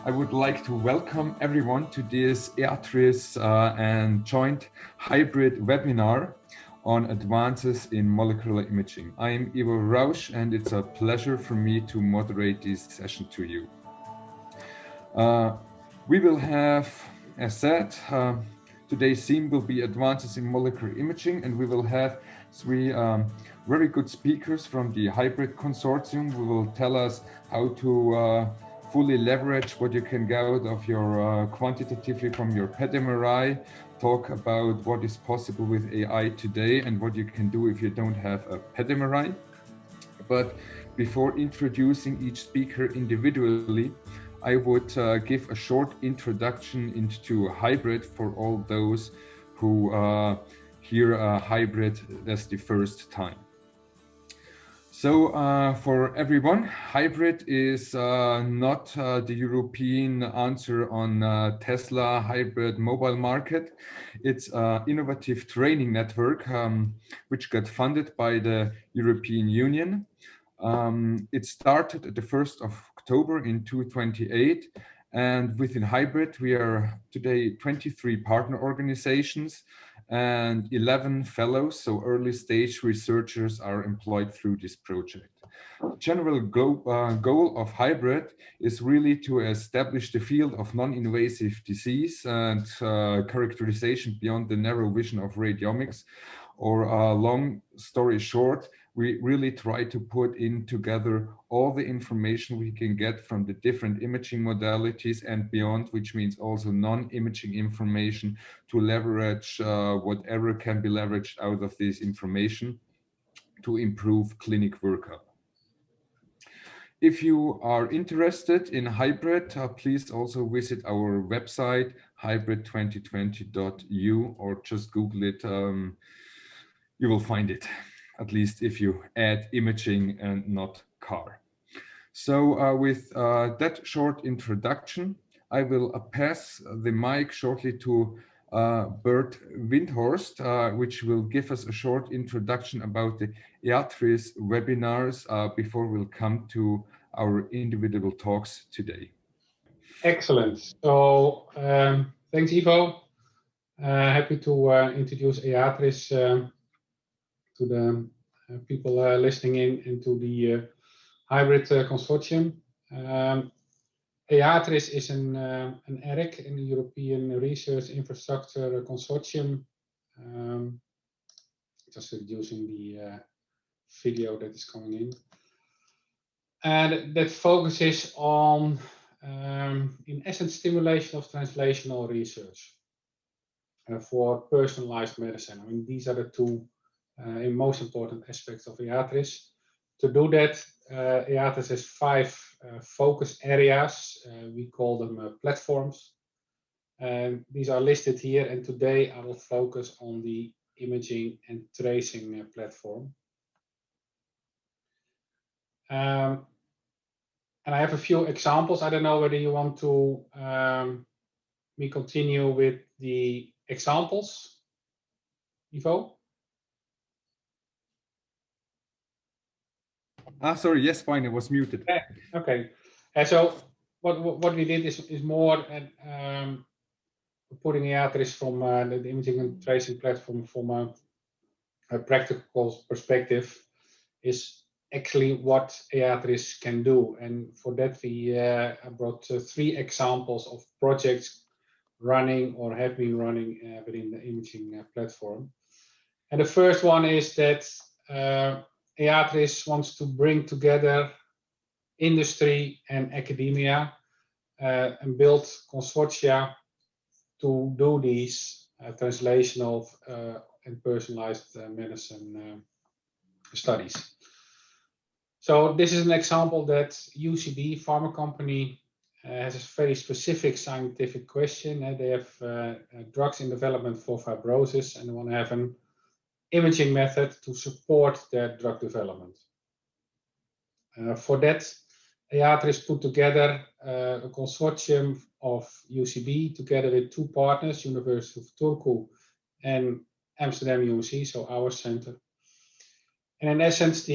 I would like to welcome everyone to this EATx and joint hybrid webinar on advances in molecular imaging. I am Ivo Rausch, and it's a pleasure for me to moderate this session to you. We will have, as said, today's theme will be advances in molecular imaging, and we will have three very good speakers from the Hybrid Consortium who will tell us how to fully leverage what you can get out of your quantitatively from your PET MRI, talk about what is possible with AI today and what you can do if you don't have a PET MRI. But before introducing each speaker individually, I would give a short introduction into hybrid for all those who hear hybrid as the first time. So for everyone, hybrid is not the European answer on Tesla hybrid mobile market. It's an innovative training network which got funded by the European Union. It started at the 1st of October in 2028, and within hybrid we are today 23 partner organizations and 11 fellows, so early stage researchers are employed through this project. The general goal of hybrid is really to establish the field of non-invasive disease and characterization beyond the narrow vision of radiomics, or long story short, we really try to put in together all the information we can get from the different imaging modalities and beyond, which means also non-imaging information, to leverage whatever can be leveraged out of this information to improve clinic workup. If you are interested in hybrid, please also visit our website, hybrid2020.eu, or just Google it. You will find it, at least if you add imaging and not car. So with that short introduction, I will pass the mic shortly to Bert Windhorst, which will give us a short introduction about the EATx webinars before we'll come to our individual talks today. Excellent. So thanks, Ivo. Happy to introduce EATx to the people listening in into the Hybrid Consortium. EATx is an ERIC, an European Research Infrastructure Consortium. Just reducing the video that is coming in. And that focuses on, in essence, stimulation of translational research for personalized medicine. I mean, these are the two most important aspects of EATx. To do that, EATx has 5 focus areas. We call them platforms. And these are listed here. And today I will focus on the imaging and tracing platform. And I have a few examples. I don't know whether you want to me continue with the examples, Ivo? Sorry, yes, fine, it was muted. Okay. So what we did is more putting EATx from the imaging and tracing platform from a practical perspective is actually what EATx can do. And for that we brought 3 examples of projects running or have been running within the imaging platform. And the first one is that EATx wants to bring together industry and academia and build consortia to do these translational and personalized medicine studies. So this is an example that UCB, pharma company, has a very specific scientific question. They have drugs in development for fibrosis, and they want to have an imaging method to support their drug development. For that, EATx put together a consortium of UCB together with 2 partners, University of Turku and Amsterdam UMC, so our center. And in essence,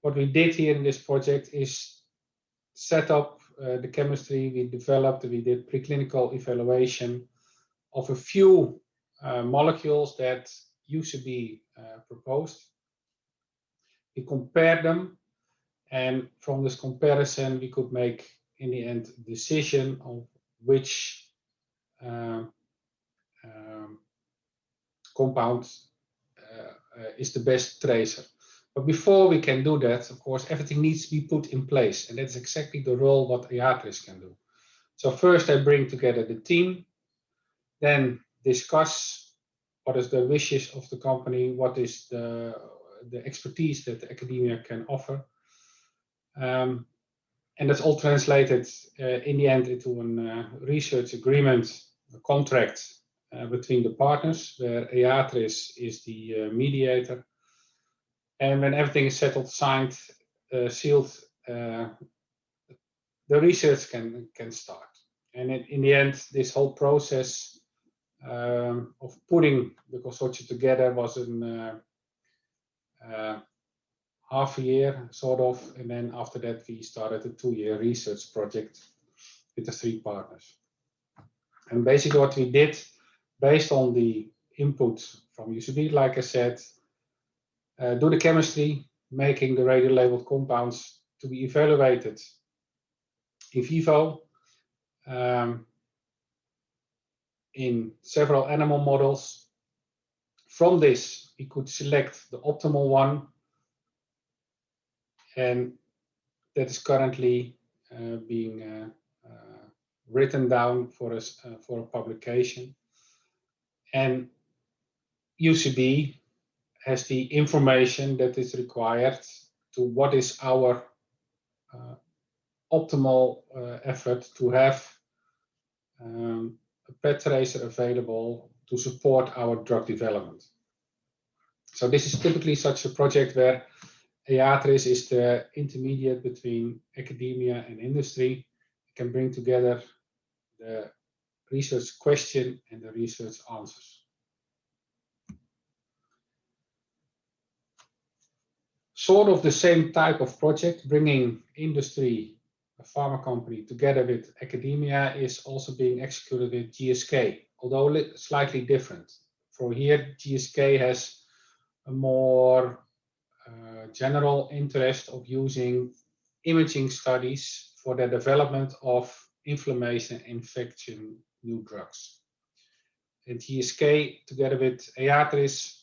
what we did here in this project is set up the chemistry, we did preclinical evaluation of a few molecules that UCB proposed. We compared them, and from this comparison, we could make, in the end, a decision of which compound is the best tracer. But before we can do that, of course, everything needs to be put in place, and that's exactly the role what EATris can do. So first, I bring together the team, then discuss what is the wishes of the company, what is the expertise that the academia can offer. And that's all translated in the end into a research agreement, a contract between the partners, where EATris is the mediator. And when everything is settled, signed, sealed, the research can start. And in the end, this whole process of putting the consortium together was in half a year, sort of, and then after that we started a 2-year research project with the 3 partners. And basically what we did, based on the input from UCB, like I said, do the chemistry, making the radio-labeled compounds to be evaluated in vivo in several animal models. From this, we could select the optimal one, and that is currently being written down for a publication. And UCB has the information that is required to what is our optimal effort to have a PET tracer available to support our drug development. So this is typically such a project where EATris is the intermediate between academia and industry. It can bring together the research question and the research answers. Sort of the same type of project, bringing industry, a pharma company, together with academia, is also being executed with GSK, although slightly different. For here, GSK has a more general interest of using imaging studies for the development of inflammation, infection, new drugs. And GSK, together with EATris,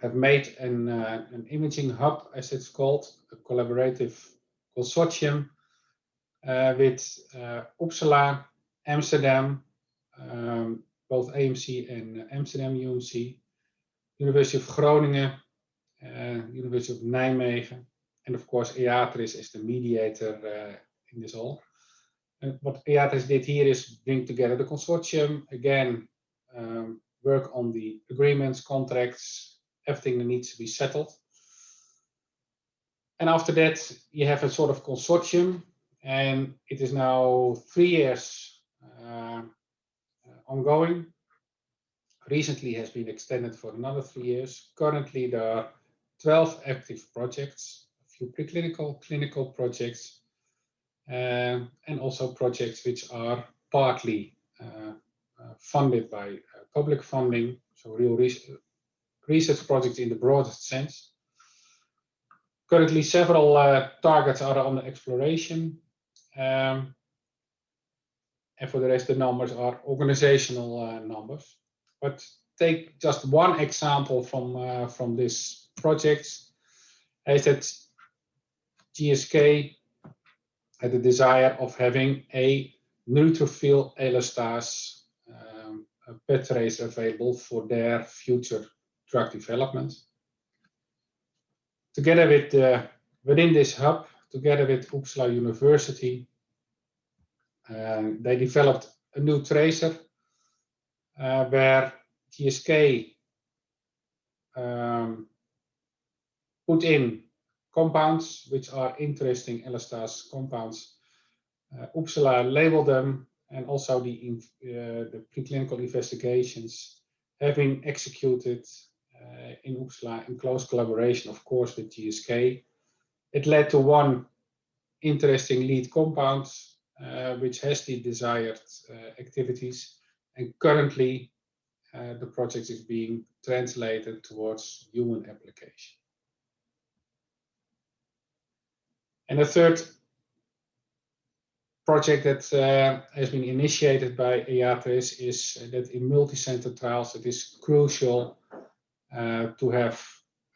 have made an imaging hub, as it's called, a collaborative consortium with Uppsala, Amsterdam, both AMC and Amsterdam UMC, University of Groningen, University of Nijmegen, and of course EATris is the mediator in this all. And what EATris did here is bring together the consortium, again, work on the agreements, contracts, everything that needs to be settled. And after that, you have a sort of consortium, and it is now 3 years ongoing. Recently has been extended for another 3 years. Currently, there are 12 active projects, a few preclinical, clinical projects, and also projects which are partly funded by public funding, so real research projects in the broadest sense. Currently, several targets are under exploration, and for the rest, the numbers are organizational numbers. But take just one example from this project, is that GSK had the desire of having a neutrophil elastase PET tracer available for their future drug development. Together with within this hub, together with Uppsala University, they developed a new tracer where GSK put in compounds which are interesting elastase compounds. Uppsala labeled them, and also the preclinical investigations have been executed in Uppsala in close collaboration, of course, with GSK. It led to one interesting lead compound which has the desired activities, and currently the project is being translated towards human application. And the third project that has been initiated by EATx is that in multi-center trials it is crucial to have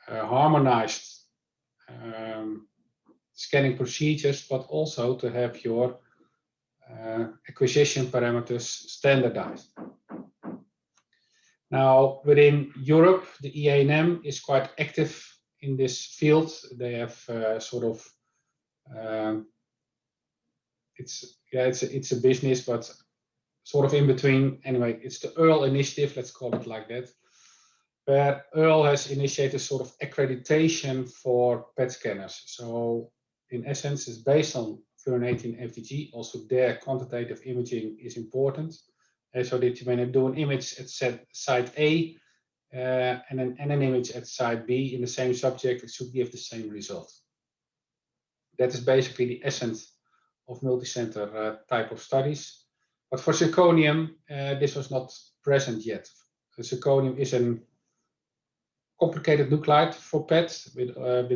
harmonized scanning procedures, but also to have your acquisition parameters standardized. Now, within Europe, the EANM is quite active in this field. They have sort of it's a business, but sort of in between. Anyway, it's the Earl initiative, let's call it like that, where Earl has initiated sort of accreditation for PET scanners. So in essence, it's based on fluorinating FDG. Also there, quantitative imaging is important. And so that when you do an image at site A and an image at site B in the same subject, it should give the same result. That is basically the essence of multi-center type of studies. But for zirconium, this was not present yet. Zirconium is a complicated nuclide for PET with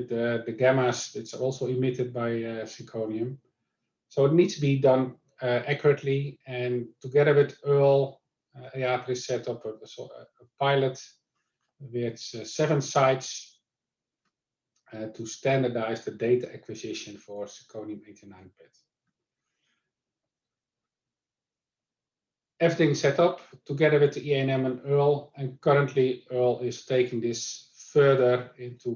the gammas that's also emitted by zirconium. So it needs to be done accurately, and together with Earl, EATx set up a pilot with 7 sites to standardize the data acquisition for zirconium-89 PET. Everything set up together with the EANM and Earl, and currently Earl is taking this further into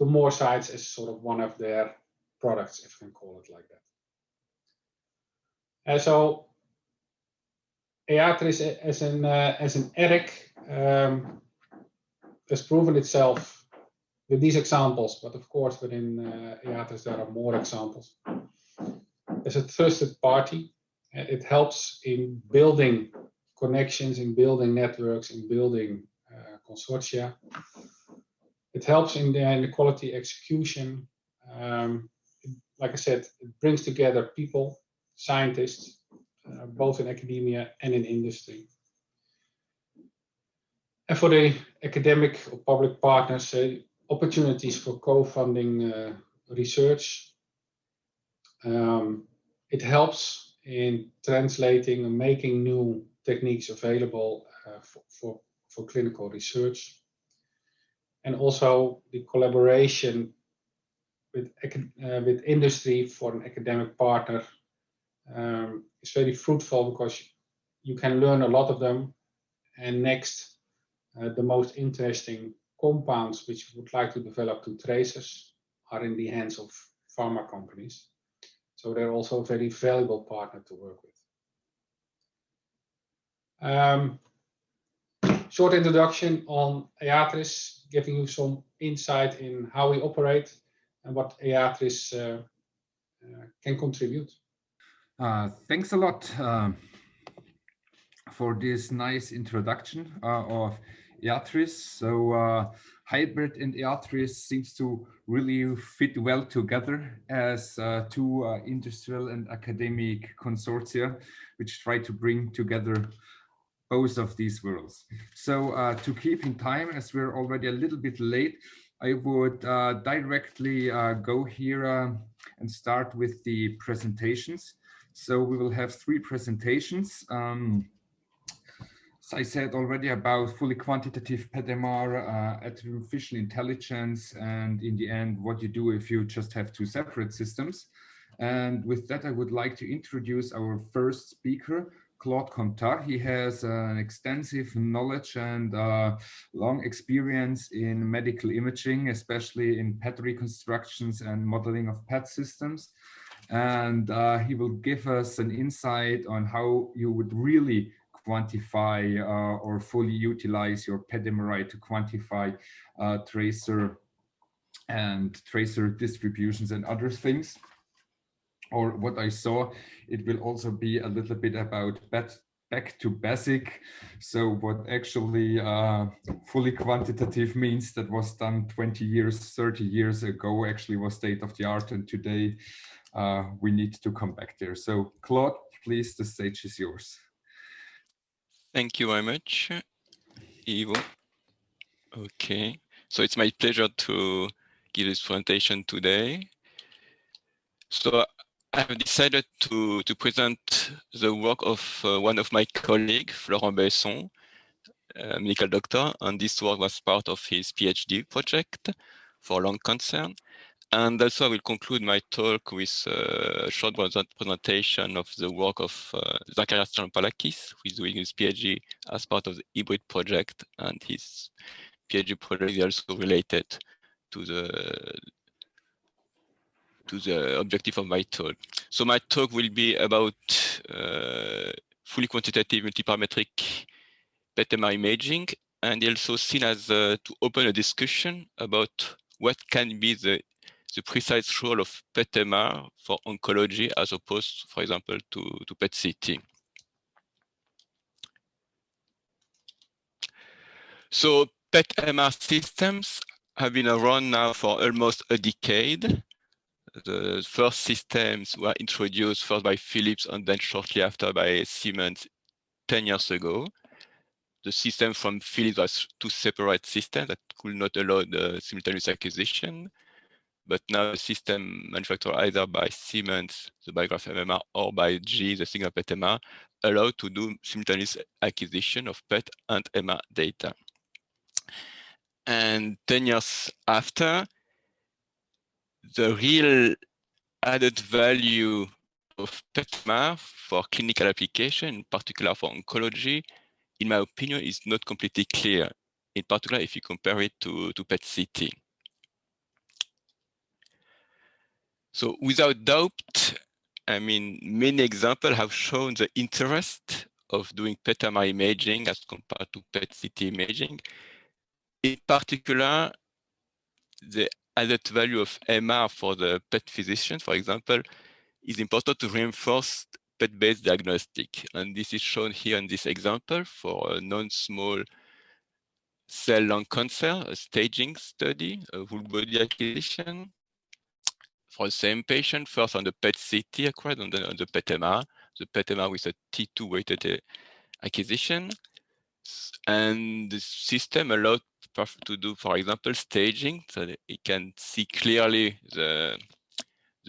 more sites as sort of one of their products, if you can call it like that. And so EATx as an ERIC has proven itself with these examples, but of course within EATx there are more examples. As a trusted party, it helps in building connections, in building networks, in building consortia. It helps in the quality execution. Like I said, it brings together people, scientists, both in academia and in industry. And for the academic or public partners, opportunities for co-funding research. It helps in translating and making new techniques available for clinical research. And also the collaboration with industry for an academic partner is very fruitful because you can learn a lot of them. And next, the most interesting compounds which you would like to develop to tracers are in the hands of pharma companies. So they're also a very valuable partner to work with. Short introduction on EATx, giving you some insight in how we operate and what EATx can contribute. Thanks a lot for this nice introduction of EATx. So hybrid and EATx seems to really fit well together as two industrial and academic consortia, which try to bring together both of these worlds. So to keep in time, as we're already a little bit late, I would directly go here and start with the presentations. So we will have 3 presentations. As I said already about fully quantitative PET-MR, artificial intelligence, and in the end, what you do if you just have 2 separate systems. And with that, I would like to introduce our first speaker, Claude Comtard. He has an extensive knowledge and long experience in medical imaging, especially in PET reconstructions and modeling of PET systems. And he will give us an insight on how you would really quantify or fully utilize your PET-MRI to quantify tracer and tracer distributions and other things. Or what I saw, it will also be a little bit about back to basic. So what actually fully quantitative means that was done 20 years, 30 years ago actually was state of the art, and today we need to come back there. So Claude, please, the stage is yours. Thank you very much, Ivo. Okay, so it's my pleasure to give this presentation today. So I have decided to present the work of one of my colleagues, Florent Besson, a medical doctor, and this work was part of his PhD project for lung cancer. And also I will conclude my talk with a short presentation of the work of Zacharias Champalakis, who is doing his PhD as part of the HYBRID project, and his PhD project is also related to the objective of my talk. So my talk will be about fully quantitative multiparametric PET-MR imaging, and also seen as to open a discussion about what can be the precise role of PET-MR for oncology as opposed, for example, to PET-CT. So PET-MR systems have been around now for almost a decade. The first systems were introduced first by Philips and then shortly after by Siemens 10 years ago. The system from Philips was two separate systems that could not allow the simultaneous acquisition. But now the system manufactured either by Siemens, the Biograph MMR, or by GE, the single PET MR, allow to do simultaneous acquisition of PET and MR data. And 10 years after, the real added value of PET MR for clinical application, in particular for oncology, in my opinion, is not completely clear, in particular if you compare it to PET-CT. So without doubt, I mean, many examples have shown the interest of doing PET-MR imaging as compared to PET-CT imaging. In particular, the added value of MR for the PET physicians, for example, is important to reinforce PET-based diagnostic. And this is shown here in this example for a non-small cell lung cancer, a staging study, a whole body acquisition. For the same patient, first on the PET-CT acquired, and then on the PET-MR, the PET-MR with a T2 weighted acquisition. And the system allowed to do, for example, staging, so that it can see clearly the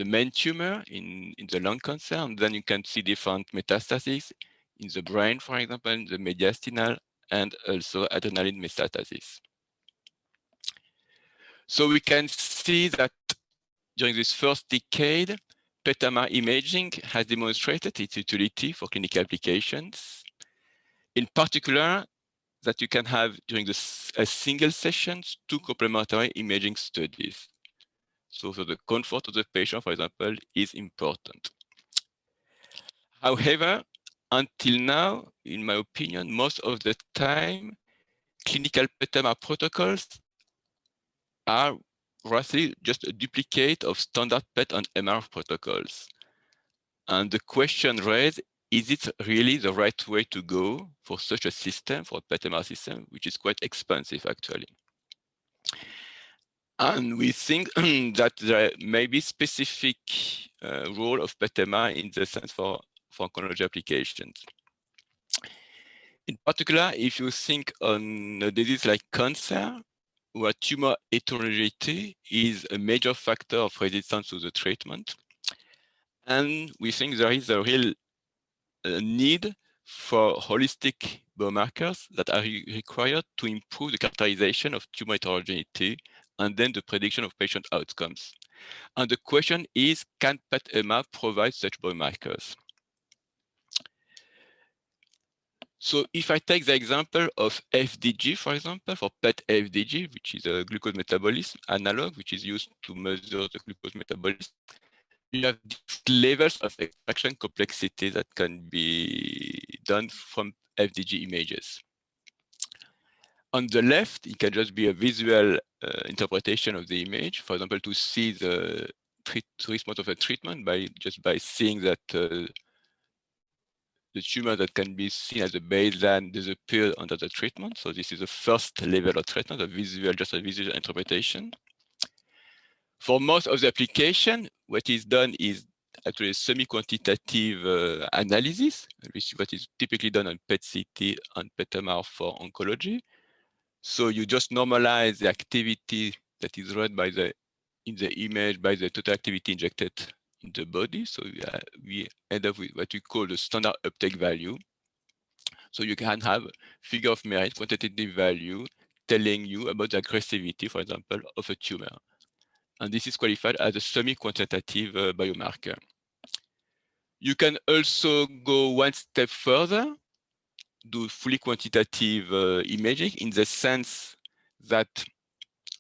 main tumor in the lung cancer, and then you can see different metastases in the brain, for example, in the mediastinal, and also adrenaline metastasis. So we can see that during this first decade, PET-MR imaging has demonstrated its utility for clinical applications. In particular, that you can have during a single session, two complementary imaging studies. So the comfort of the patient, for example, is important. However, until now, in my opinion, most of the time, clinical PET-MR protocols are roughly just a duplicate of standard PET and MR protocols. And the question raised, is it really the right way to go for such a system, for a PET-MR system, which is quite expensive actually? And we think that there may be specific role of PET-MR in the sense for oncology applications. In particular, if you think on a disease like cancer, where tumor heterogeneity is a major factor of resistance to the treatment. And we think there is a real need for holistic biomarkers that are required to improve the characterization of tumor heterogeneity and then the prediction of patient outcomes. And the question is, can PET-MR provide such biomarkers? So if I take the example of FDG, for example, for PET-FDG, which is a glucose metabolism analog, which is used to measure the glucose metabolism, you have different levels of extraction complexity that can be done from FDG images. On the left, it can just be a visual interpretation of the image, for example, to see the response of a treatment by seeing that the tumor that can be seen as a baseline disappeared under the treatment. So this is the first level of treatment, just a visual interpretation. For most of the application, what is done is actually a semi-quantitative analysis, which is what is typically done on PET-CT and PET-MR for oncology. So you just normalize the activity that is read by in the image by the total activity injected in the body. So we end up with what we call the standard uptake value. So you can have figure of merit, quantitative value, telling you about the aggressivity, for example, of a tumor. And this is qualified as a semi-quantitative biomarker. You can also go one step further, do fully quantitative imaging in the sense that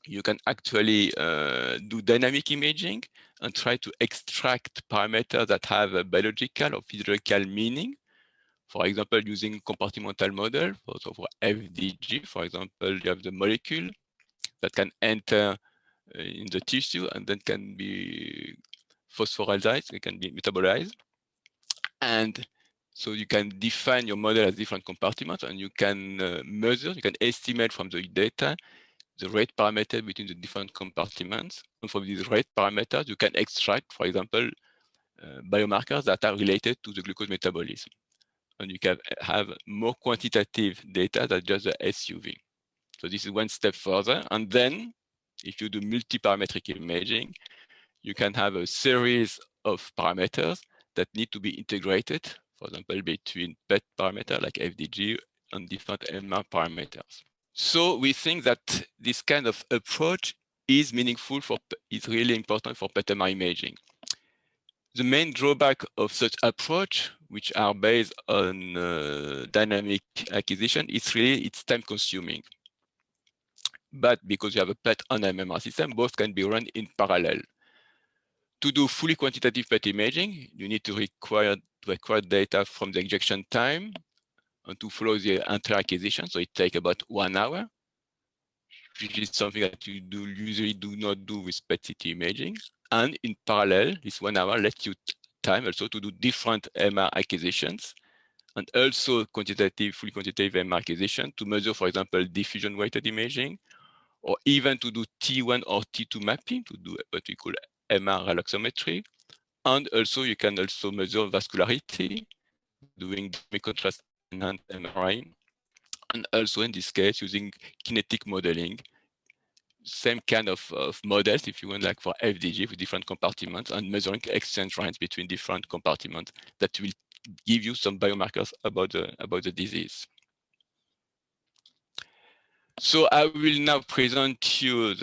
you can actually do dynamic imaging and try to extract parameters that have a biological or physiological meaning. For example, using compartmental model, so for FDG, for example, you have the molecule that can enter in the tissue and then can be phosphorylized, it can be metabolized. And so you can define your model as different compartments, and you can measure, you can estimate from the data the rate parameter between the different compartments. And from these rate parameters, you can extract, for example, biomarkers that are related to the glucose metabolism. And you can have more quantitative data than just the SUV. So this is one step further. And then if you do multi-parametric imaging, you can have a series of parameters that need to be integrated, for example, between PET parameters like FDG and different MR parameters. So we think that this kind of approach is meaningful is really important for PET-MR imaging. The main drawback of such approach, which are based on dynamic acquisition, is really it's time consuming. But because you have a PET and MR system, both can be run in parallel. To do fully quantitative PET imaging, you need to require data from the injection time and to follow the entire acquisition. So it takes about 1 hour, which is something that you usually do not do with PET-CT imaging. And in parallel, this 1 hour lets you time also to do different MR acquisitions and also fully quantitative MR acquisition to measure, for example, diffusion-weighted imaging, or even to do T1 or T2 mapping to do what we call MR relaxometry. And also you can also measure vascularity, doing contrast enhanced MRI, and also in this case using kinetic modeling, same kind of models, if you want, like for FDG with different compartments, and measuring exchange rates between different compartments that will give you some biomarkers about the disease. So I will now present you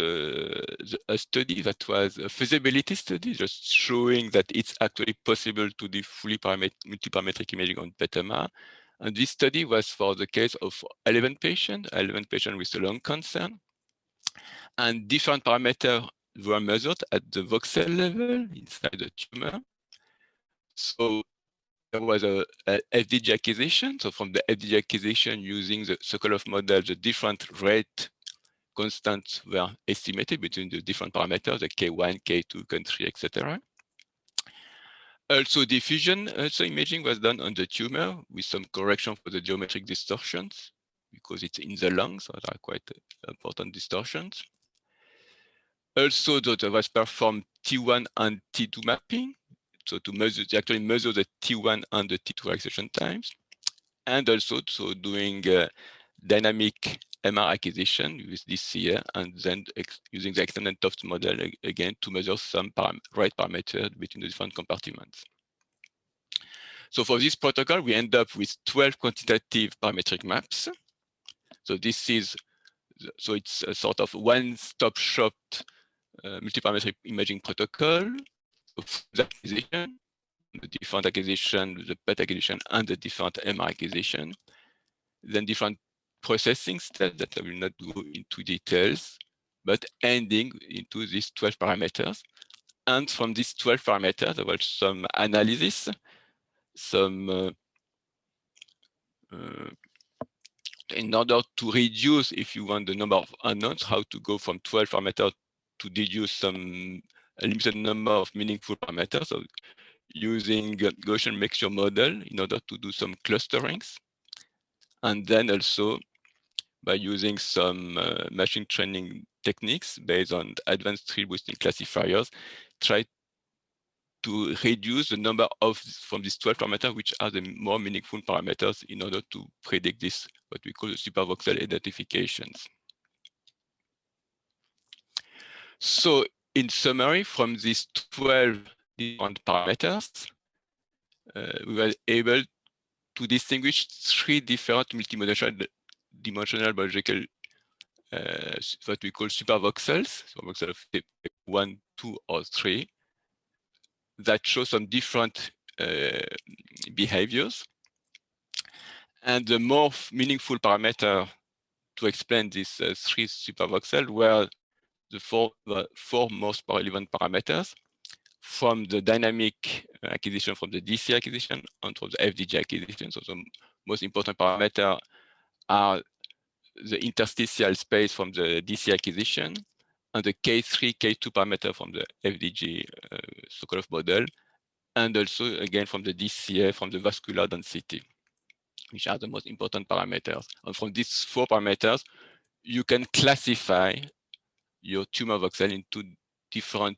a study that was a feasibility study, just showing that it's actually possible to do fully multi-parametric imaging on PET-MR. And this study was for the case of 11 patients with lung cancer. And different parameters were measured at the voxel level inside the tumor. So there was a FDG acquisition. So from the FDG acquisition, using the Sokolov model, the different rate constants were estimated between the different parameters, the K1, K2, K3, etc. Also, diffusion imaging was done on the tumor with some correction for the geometric distortions because it's in the lungs, so there are quite important distortions. Also, there was performed T1 and T2 mapping, so to actually measure the T1 and the T2 relaxation times, and also doing dynamic MR acquisition with this here, and then using the extended Tufts model again to measure some rate parameters between the different compartments. So for this protocol, we end up with 12 quantitative parametric maps. So it's a sort of one-stop shop multi-parametric imaging protocol of the acquisition, the different acquisition, the PET acquisition, and the different MR acquisition. Then different processing steps that I will not go into details, but ending into these 12 parameters. And from these 12 parameters, there was some analysis, some in order to reduce, if you want, the number of unknowns, how to go from 12 parameters to deduce a limited number of meaningful parameters. So using Gaussian mixture model in order to do some clusterings. And then also by using some machine training techniques based on advanced tree boosting classifiers, try to reduce the number of from these 12 parameters, which are the more meaningful parameters in order to predict this, what we call the supervoxel identifications. So in summary, from these 12 different parameters, we were able to distinguish 3 different multidimensional biological what we call supervoxels, so voxel of type 1, 2, or 3, that show some different behaviors. And the more meaningful parameter to explain these 3 supervoxels were the four most relevant parameters from the dynamic acquisition, from the DC acquisition, and from the FDG acquisition. So the most important parameter are the interstitial space from the DC acquisition and the K3, K2 parameter from the FDG Sokolov model, and also again from the DCA, from the vascular density, which are the most important parameters. And from these 4 parameters, you can classify your tumor voxel into different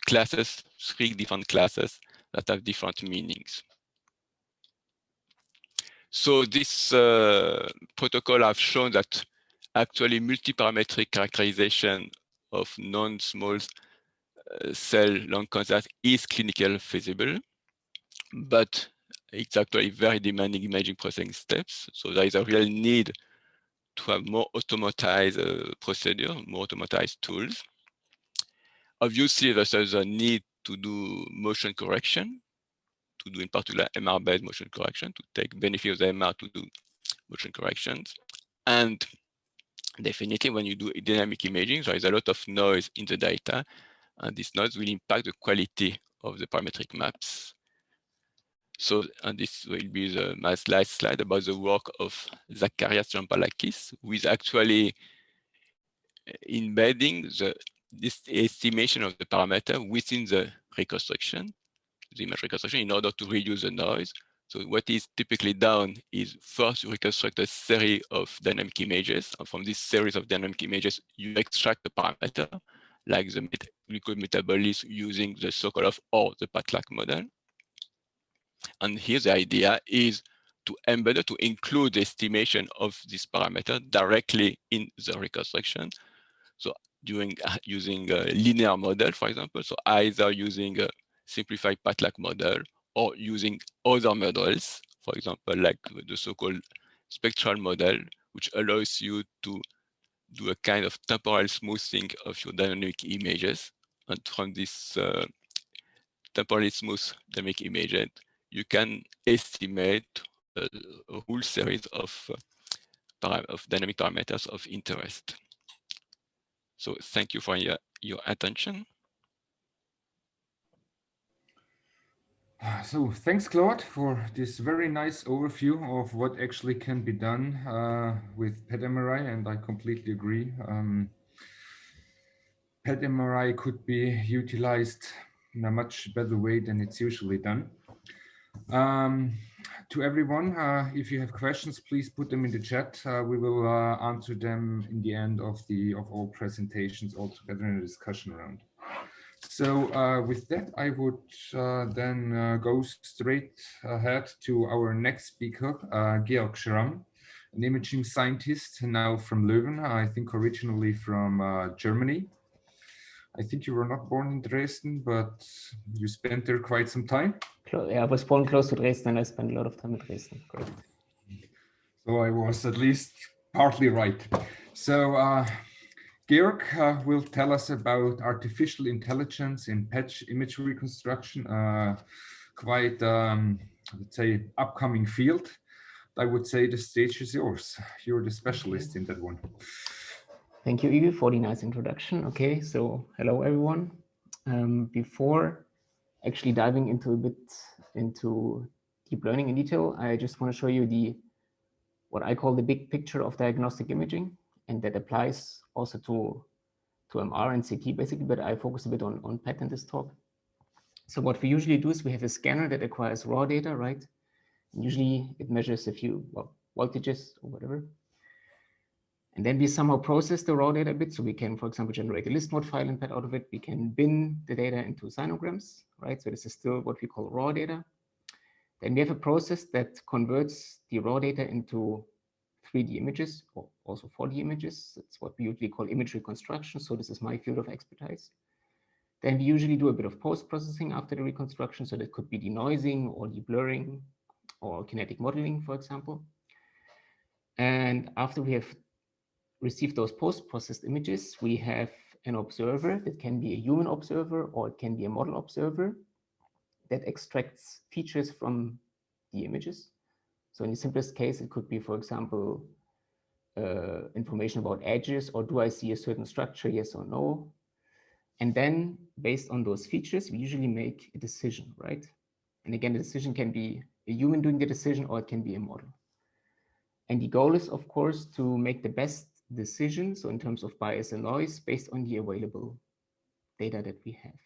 classes, 3 different classes that have different meanings. So this protocol have shown that actually multiparametric characterization of non-small cell lung cancer is clinically feasible, but it's actually very demanding imaging processing steps. So there is a real need to have more automatized procedure, more automatized tools. Obviously, there's a need to do motion correction, to do in particular MR-based motion correction, to take benefit of the MR to do motion corrections. And definitely when you do dynamic imaging, there is a lot of noise in the data, and this noise will impact the quality of the parametric maps. So, and this will be my last slide about the work of Zacharias Jampalakis, who is actually embedding this estimation of the parameter within the reconstruction, the image reconstruction, in order to reduce the noise. So what is typically done is first you reconstruct a series of dynamic images, and from this series of dynamic images, you extract the parameter, like the glucose metabolism using the Sokolov or the PATLAC model. And here the idea is to embed it, to include the estimation of this parameter directly in the reconstruction. So using a linear model, for example, so either using a simplified PATLAC model or using other models, for example, like the so-called spectral model, which allows you to do a kind of temporal smoothing of your dynamic images. And from this temporally smooth dynamic image, you can estimate a whole series of dynamic parameters of interest. So thank you for your attention. So thanks, Claude, for this very nice overview of what actually can be done with PET MRI, and I completely agree. PET MRI could be utilized in a much better way than it's usually done. To everyone, if you have questions, please put them in the chat. We will answer them in the end of all presentations all together in a discussion round. So with that, I would then go straight ahead to our next speaker, Georg Schramm, an imaging scientist now from Leuven, I think originally from Germany. I think you were not born in Dresden, but you spent there quite some time. Yeah, I was born close to Dresden, and I spent a lot of time in Dresden. Correct. So I was at least partly right. So Georg will tell us about artificial intelligence in PET image reconstruction, quite, let's say, upcoming field. I would say the stage is yours. You're the specialist in that one. Thank you, Igor, for the nice introduction. Okay, so hello, everyone. Before actually diving into into deep learning in detail, I just want to show you what I call the big picture of diagnostic imaging, and that applies also to MR and CT basically, but I focus a bit on PET in this talk. So what we usually do is we have a scanner that acquires raw data, right? And usually it measures a few voltages or whatever. And then we somehow process the raw data a bit. So we can, for example, generate a list mode file and out of it. We can bin the data into sinograms, right? So this is still what we call raw data. Then we have a process that converts the raw data into 3D images, or also 4D images. That's what we usually call image reconstruction. So this is my field of expertise. Then we usually do a bit of post-processing after the reconstruction. So that could be denoising or deblurring or kinetic modeling, for example. And after we have received those post-processed images, we have an observer that can be a human observer or it can be a model observer that extracts features from the images. So in the simplest case, it could be, for example, information about edges, or do I see a certain structure, yes or no? And then based on those features, we usually make a decision, right? And again, the decision can be a human doing the decision, or it can be a model. And the goal is, of course, to make the best decision, so in terms of bias and noise, based on the available data that we have.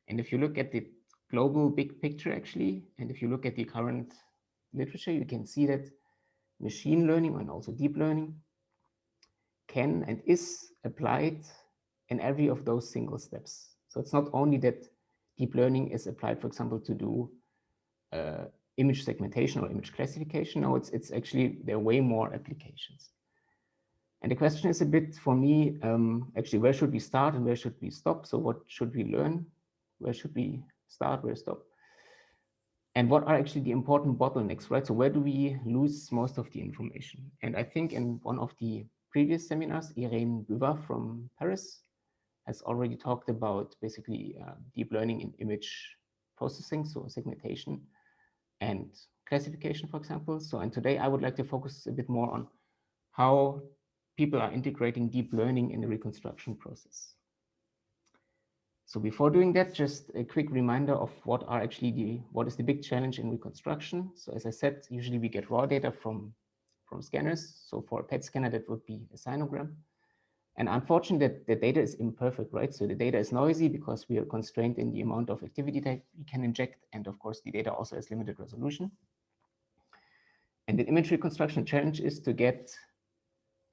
And if you look at the global big picture, actually, and if you look at the current literature, you can see that machine learning and also deep learning can and is applied in every of those single steps. So it's not only that deep learning is applied, for example, to do image segmentation or image classification. No, it's actually, there are way more applications. And the question is a bit for me, actually, where should we start and where should we stop? So what should we learn? Where should we start, where stop? And what are actually the important bottlenecks, right? So where do we lose most of the information? And I think in one of the previous seminars, Irene Buva from Paris has already talked about basically deep learning in image processing, so segmentation and classification, for example. So, and today I would like to focus a bit more on how people are integrating deep learning in the reconstruction process. So before doing that, just a quick reminder of what is the big challenge in reconstruction. So as I said, usually we get raw data from scanners. So for a PET scanner, that would be a sinogram. And unfortunately, the data is imperfect, right? So the data is noisy because we are constrained in the amount of activity that we can inject. And of course, the data also has limited resolution. And the image reconstruction challenge is to get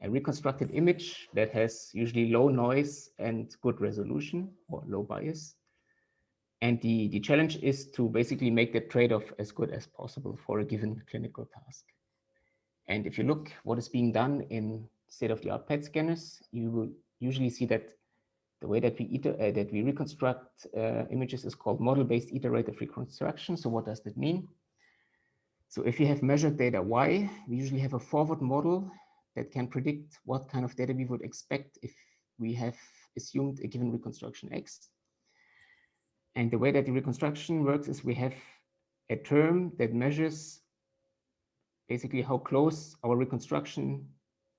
a reconstructed image that has usually low noise and good resolution or low bias. And the challenge is to basically make the trade-off as good as possible for a given clinical task. And if you look what is being done in state-of-the-art PET scanners, you will usually see that the way that we reconstruct images is called model-based iterative reconstruction. So what does that mean? So if you have measured data Y, we usually have a forward model that can predict what kind of data we would expect if we have assumed a given reconstruction X. And the way that the reconstruction works is we have a term that measures basically how close our reconstruction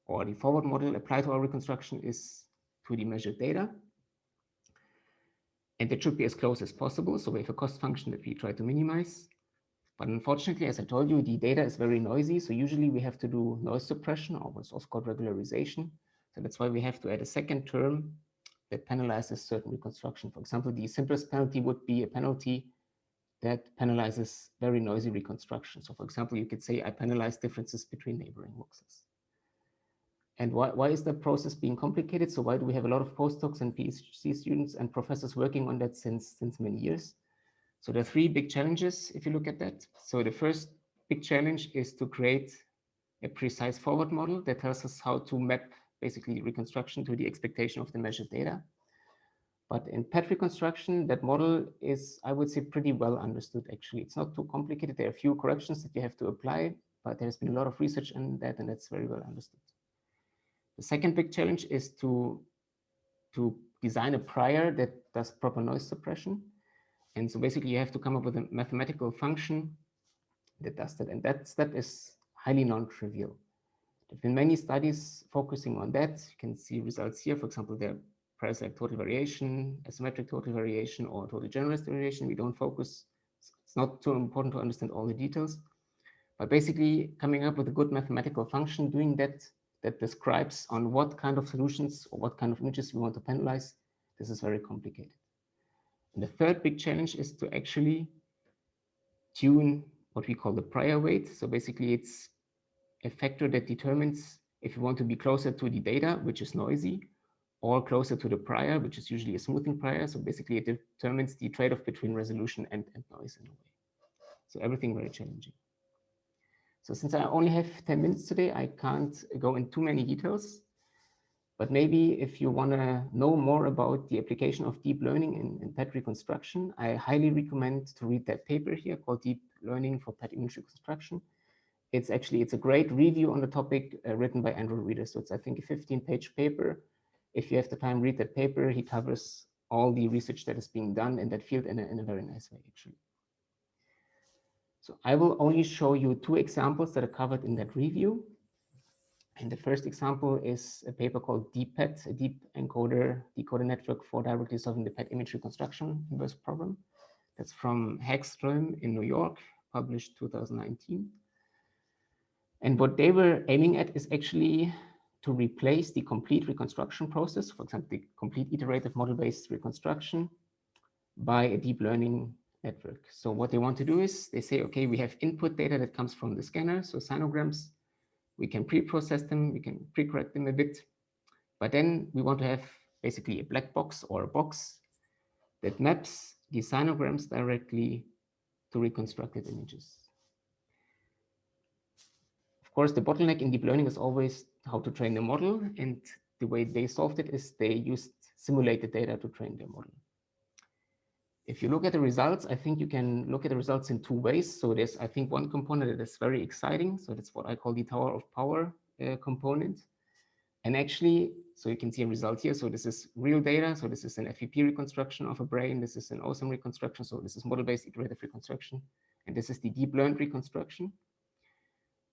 or the forward model applied to our reconstruction is to the measured data. And it should be as close as possible. So we have a cost function that we try to minimize. But unfortunately, as I told you, the data is very noisy. So usually we have to do noise suppression, or what's also called regularization. So that's why we have to add a second term that penalizes certain reconstruction. For example, the simplest penalty would be a penalty that penalizes very noisy reconstruction. So for example, you could say, I penalize differences between neighboring voxels. And why is the process being complicated? So why do we have a lot of postdocs and PhD students and professors working on that since many years? So there are three big challenges if you look at that. So the first big challenge is to create a precise forward model that tells us how to map basically reconstruction to the expectation of the measured data. But in PET reconstruction, that model is, I would say, pretty well understood, actually. It's not too complicated. There are a few corrections that you have to apply, but there's been a lot of research in that, and that's very well understood. The second big challenge is to design a prior that does proper noise suppression. And so basically you have to come up with a mathematical function that does that. And that step is highly non-trivial. There have been many studies focusing on that. You can see results here. For example, there are priors like total variation, asymmetric total variation, or total generalized variation. We don't focus. It's not too important to understand all the details. But basically coming up with a good mathematical function, doing that describes on what kind of solutions or what kind of images we want to penalize, this is very complicated. And the third big challenge is to actually tune what we call the prior weight. So basically it's a factor that determines if you want to be closer to the data, which is noisy, or closer to the prior, which is usually a smoothing prior. So basically it determines the trade-off between resolution and noise in a way. So everything very challenging. So since I only have 10 minutes today, I can't go into too many details. But maybe if you want to know more about the application of deep learning in PET reconstruction, I highly recommend to read that paper here called Deep Learning for PET Image Reconstruction. It's a great review on the topic written by Andrew Reeder. So it's, I think, a 15-page paper. If you have the time, read that paper. He covers all the research that is being done in that field in a very nice way, actually. So I will only show you 2 examples that are covered in that review. And the first example is a paper called DeepPET, a deep encoder decoder network for directly solving the PET image reconstruction inverse problem. That's from Hagström in New York, published 2019. And what they were aiming at is actually to replace the complete reconstruction process, for example, the complete iterative model-based reconstruction, by a deep learning network. So what they want to do is they say, okay, we have input data that comes from the scanner, so sinograms. We can pre-process them, we can pre-correct them a bit, but then we want to have basically a black box or a box that maps the sinograms directly to reconstructed images. Of course, the bottleneck in deep learning is always how to train the model, and the way they solved it is they used simulated data to train their model. If you look at the results, I think you can look at the results in 2 ways. So there's, I think, one component that is very exciting. So that's what I call the Tower of Power component. And actually, so you can see a result here. So this is real data. So this is an FEP reconstruction of a brain. This is an awesome reconstruction. So this is model-based iterative reconstruction. And this is the deep learned reconstruction.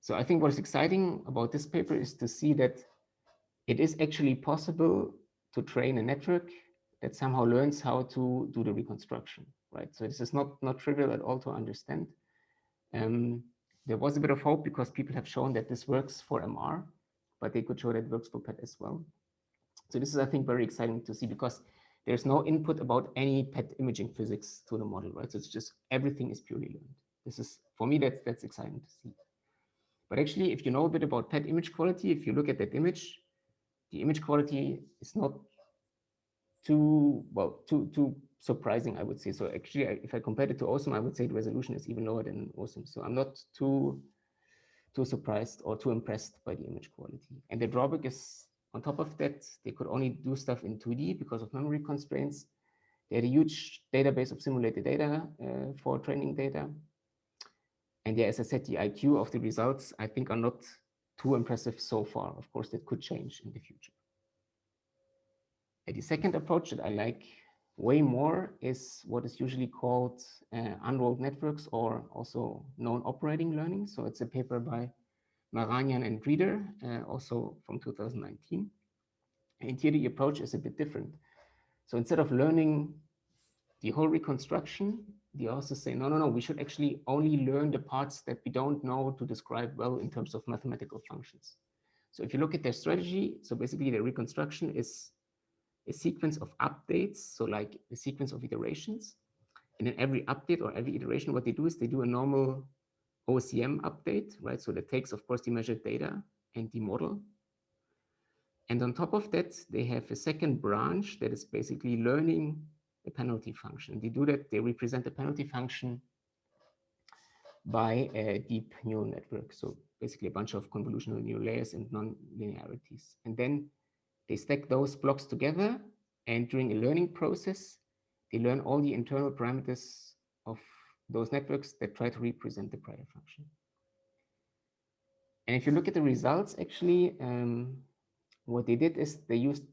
So I think what is exciting about this paper is to see that it is actually possible to train a network that somehow learns how to do the reconstruction, right? So this is not trivial at all to understand. There was a bit of hope because people have shown that this works for MR, but they could show that it works for PET as well. So this is, I think, very exciting to see because there's no input about any PET imaging physics to the model, right? So it's just everything is purely learned. This is, for me, that's exciting to see. But actually, if you know a bit about PET image quality, if you look at that image, the image quality is not too surprising, I would say. So actually, if I compare it to OSM, I would say the resolution is even lower than OSM. So I'm not too surprised or too impressed by the image quality. And the drawback is, on top of that, they could only do stuff in 2D because of memory constraints. They had a huge database of simulated data for training data. And yeah, as I said, the IQ of the results, I think, are not too impressive so far. Of course, that could change in the future. And the second approach that I like way more is what is usually called unrolled networks, or also known operating learning. So it's a paper by Maranian and Reeder, also from 2019. And here the approach is a bit different. So instead of learning the whole reconstruction, the authors say, no, we should actually only learn the parts that we don't know to describe well in terms of mathematical functions. So if you look at their strategy, so basically the reconstruction is a sequence of updates, so like a sequence of iterations. And in every update or every iteration, what they do is they do a normal OCM update, right? So that takes, of course, the measured data and the model. And on top of that, they have a second branch that is basically learning a penalty function. They do that, they represent the penalty function by a deep neural network. So basically a bunch of convolutional neural layers and non-linearities. And then they stack those blocks together, and during a learning process, they learn all the internal parameters of those networks that try to represent the prior function. And if you look at the results, actually, what they did is they used,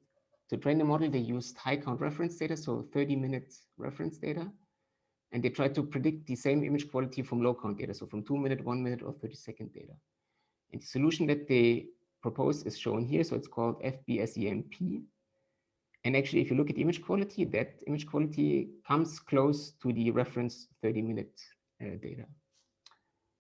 to train the model, they used high count reference data, so 30-minute reference data, and they tried to predict the same image quality from low count data, so from 2-minute, 1-minute, or 30-second data. And the solution that they propose is shown here, so it's called FBSEMP. And actually, if you look at image quality, that image quality comes close to the reference 30-minute data.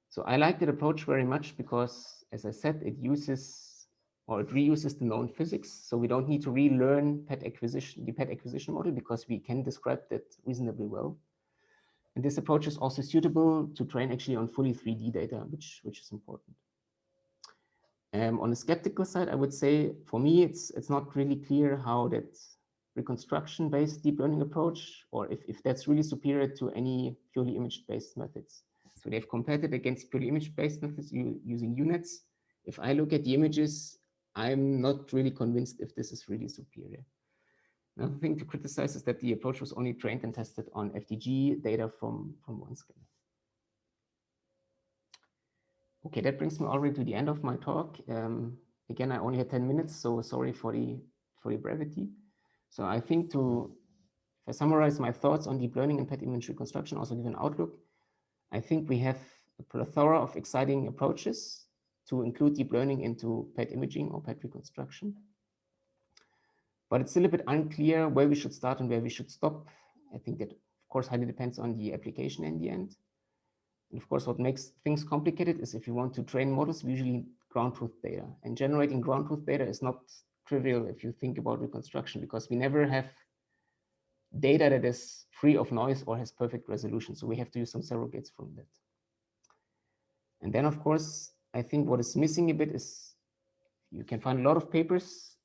So I like that approach very much because, as I said, it uses or it reuses the known physics. So we don't need to relearn the pet acquisition model, because we can describe that reasonably well. And this approach is also suitable to train actually on fully 3D data, which is important. On the skeptical side, I would say, for me, it's not really clear how that reconstruction-based deep learning approach, or if that's really superior to any purely image-based methods. So they've compared it against purely image-based methods using UNets. If I look at the images, I'm not really convinced if this is really superior. Another thing to criticize is that the approach was only trained and tested on FDG data from one scanner. Okay, that brings me already to the end of my talk. Again, I only had 10 minutes, so sorry for the brevity. So I think if I summarize my thoughts on deep learning and pet image reconstruction, also give an outlook, I think we have a plethora of exciting approaches to include deep learning into pet imaging or pet reconstruction. But it's still a bit unclear where we should start and where we should stop. I think that, of course, highly depends on the application in the end. And of course, what makes things complicated is if you want to train models, we usually need ground truth data. And generating ground truth data is not trivial if you think about reconstruction, because we never have data that is free of noise or has perfect resolution. So we have to use some surrogates from that. And then, of course, I think what is missing a bit is you can find a lot of papers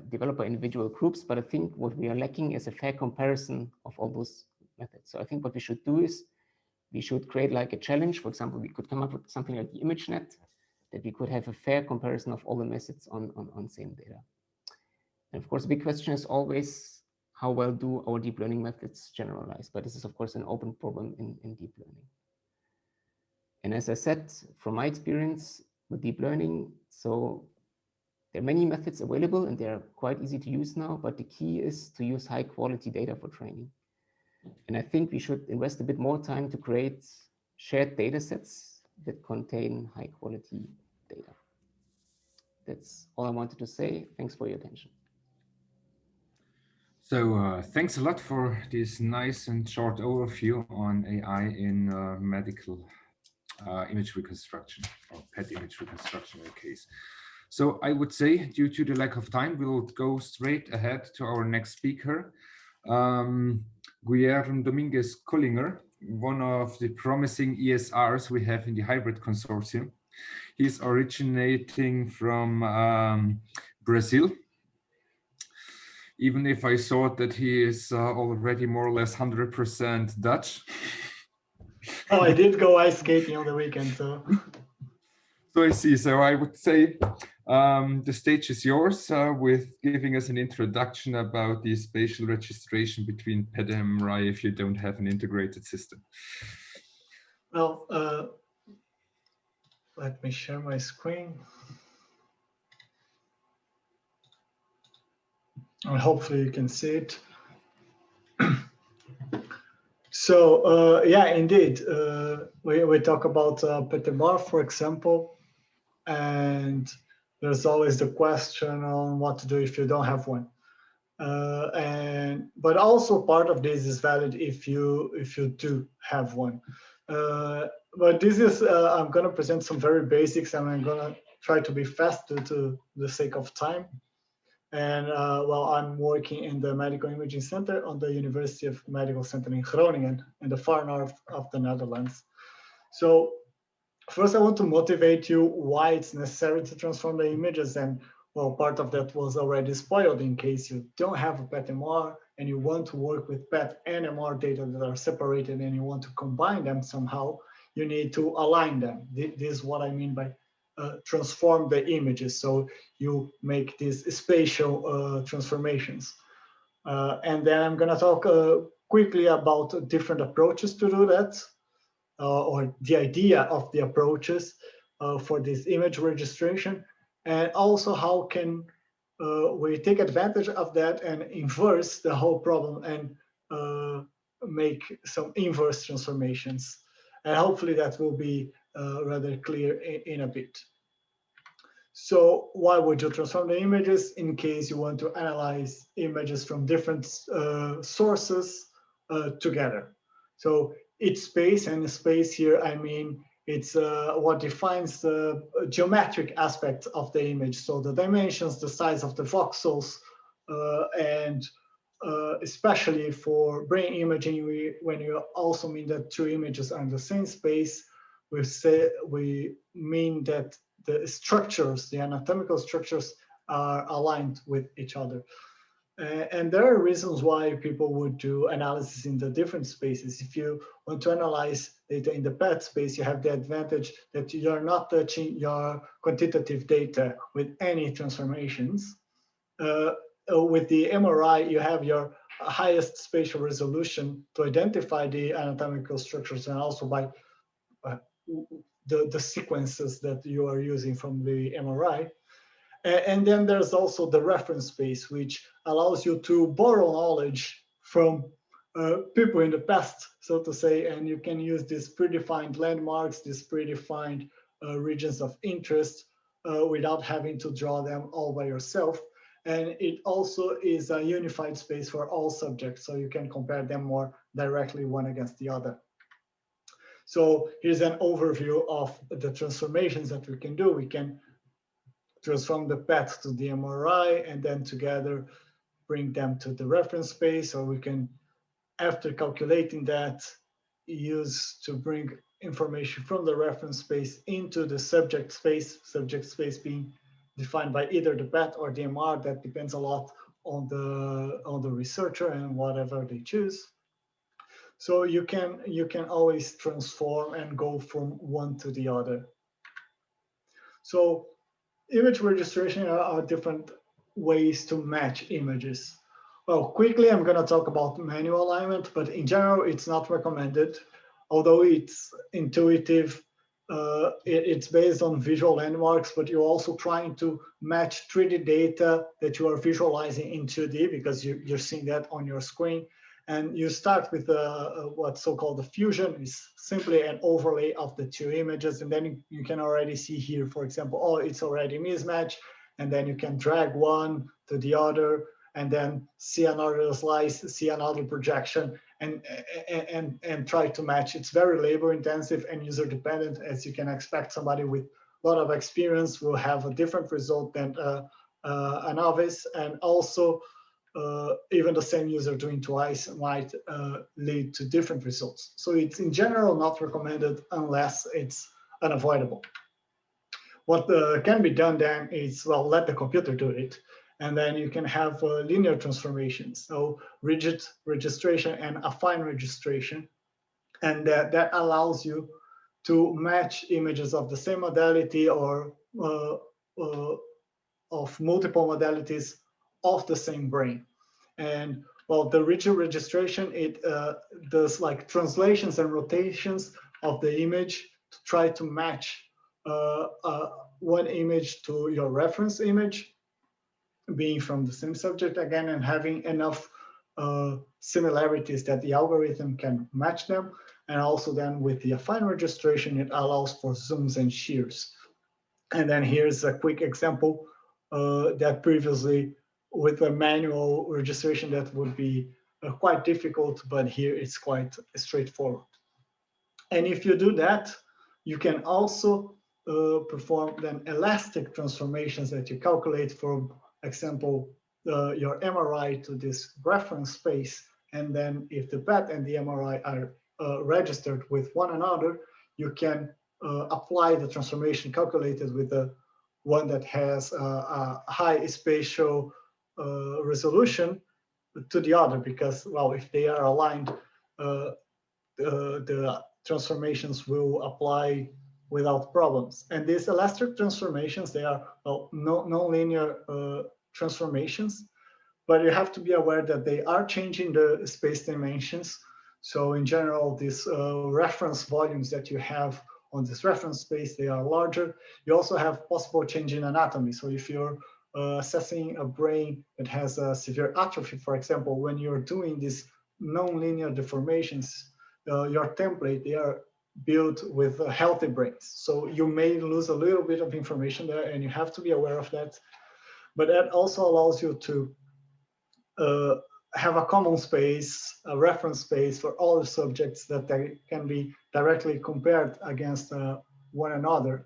developed by individual groups, but I think what we are lacking is a fair comparison of all those methods. So I think what we should do is we should create like a challenge. For example, we could come up with something like the ImageNet, that we could have a fair comparison of all the methods on same data. And of course, the big question is always, how well do our deep learning methods generalize? But this is, of course, an open problem in deep learning. And as I said, from my experience with deep learning, so there are many methods available and they're quite easy to use now, but the key is to use high quality data for training. And I think we should invest a bit more time to create shared data sets that contain high quality data. That's all I wanted to say. Thanks for your attention. So thanks a lot for this nice and short overview on AI in medical image reconstruction, or pet image reconstruction in the case. So I would say, due to the lack of time, we'll go straight ahead to our next speaker, Guillermo Dominguez Collinger, one of the promising ESRs we have in the hybrid consortium. He's originating from Brazil, even if I thought that he is already more or less 100% Dutch. Oh, I did go ice skating on the weekend, so. So I see. So I would say the stage is yours with giving us an introduction about the spatial registration between PET and MRI if you don't have an integrated system. Well, let me share my screen. And hopefully you can see it. So yeah, indeed, we talk about PET-MR, for example, and there's always the question on what to do if you don't have one. But also part of this is valid if you do have one. But this is I'm going to present some very basics, and I'm going to try to be fast due to the sake of time. And well, I'm working in the Medical Imaging Center on the University of Medical Center in Groningen, in the far north of the Netherlands. So first, I want to motivate you why it's necessary to transform the images. And well, part of that was already spoiled in case you don't have a PET-MR and you want to work with PET and MR data that are separated and you want to combine them somehow, you need to align them. This is what I mean by transform the images. So you make these spatial transformations. And then I'm going to talk quickly about different approaches to do that, or the idea of the approaches for this image registration, and also how can we take advantage of that and inverse the whole problem and make some inverse transformations. And hopefully that will be rather clear in a bit. So why would you transform the images? In case you want to analyze images from different sources together. So each space, and space here I mean It's what defines the geometric aspects of the image. So the dimensions, the size of the voxels, and especially for brain imaging, when you also mean that two images are in the same space, we mean that the structures, the anatomical structures, are aligned with each other. And there are reasons why people would do analysis in the different spaces. If you want to analyze data in the PET space, you have the advantage that you're not touching your quantitative data with any transformations. With the MRI, you have your highest spatial resolution to identify the anatomical structures, and also by the sequences that you are using from the MRI. And then there's also the reference space, which allows you to borrow knowledge from people in the past, so to say, and you can use these predefined landmarks, these predefined regions of interest without having to draw them all by yourself. And it also is a unified space for all subjects, so you can compare them more directly one against the other. So here's an overview of the transformations that we can do. We can transform the PET to the MRI and then together bring them to the reference space, or we can, after calculating that, use to bring information from the reference space into the subject space being defined by either the PET or the MR. That depends a lot on the researcher and whatever they choose. So you can always transform and go from one to the other. So image registration are different ways to match images. Well, quickly, I'm going to talk about manual alignment, but in general, it's not recommended. Although it's intuitive, it's based on visual landmarks, but you're also trying to match 3D data that you are visualizing in 2D, because you're seeing that on your screen. And you start with what's so-called the fusion. Is simply an overlay of the two images. And then you can already see here, for example, oh, it's already mismatch. And then you can drag one to the other, and then see another slice, see another projection, and try to match. It's very labor intensive and user dependent. As you can expect, somebody with a lot of experience will have a different result than a novice. And also, even the same user doing twice might lead to different results. So it's in general not recommended unless it's unavoidable. What can be done then is, well, let the computer do it. And then you can have linear transformations, so rigid registration and affine registration. And that allows you to match images of the same modality or of multiple modalities of the same brain. And well, the rigid registration, it does like translations and rotations of the image to try to match one image to your reference image, being from the same subject again, and having enough similarities that the algorithm can match them. And also then with the affine registration, it allows for zooms and shears. And then here's a quick example that previously with a manual registration that would be quite difficult, but here it's quite straightforward. And if you do that, you can also perform then elastic transformations that you calculate from example, your MRI to this reference space. And then if the PET and the MRI are registered with one another, you can apply the transformation calculated with the one that has a high spatial resolution to the other, because, well, if they are aligned, the transformations will apply without problems. And these elastic transformations, they are non-linear transformations, but you have to be aware that they are changing the space dimensions. So in general, these reference volumes that you have on this reference space, they are larger. You also have possible change in anatomy. So if you're assessing a brain that has a severe atrophy, for example, when you're doing these non-linear deformations, your template, they are built with healthy brains. So you may lose a little bit of information there, and you have to be aware of that. But that also allows you to have a common space, a reference space for all the subjects that they can be directly compared against one another.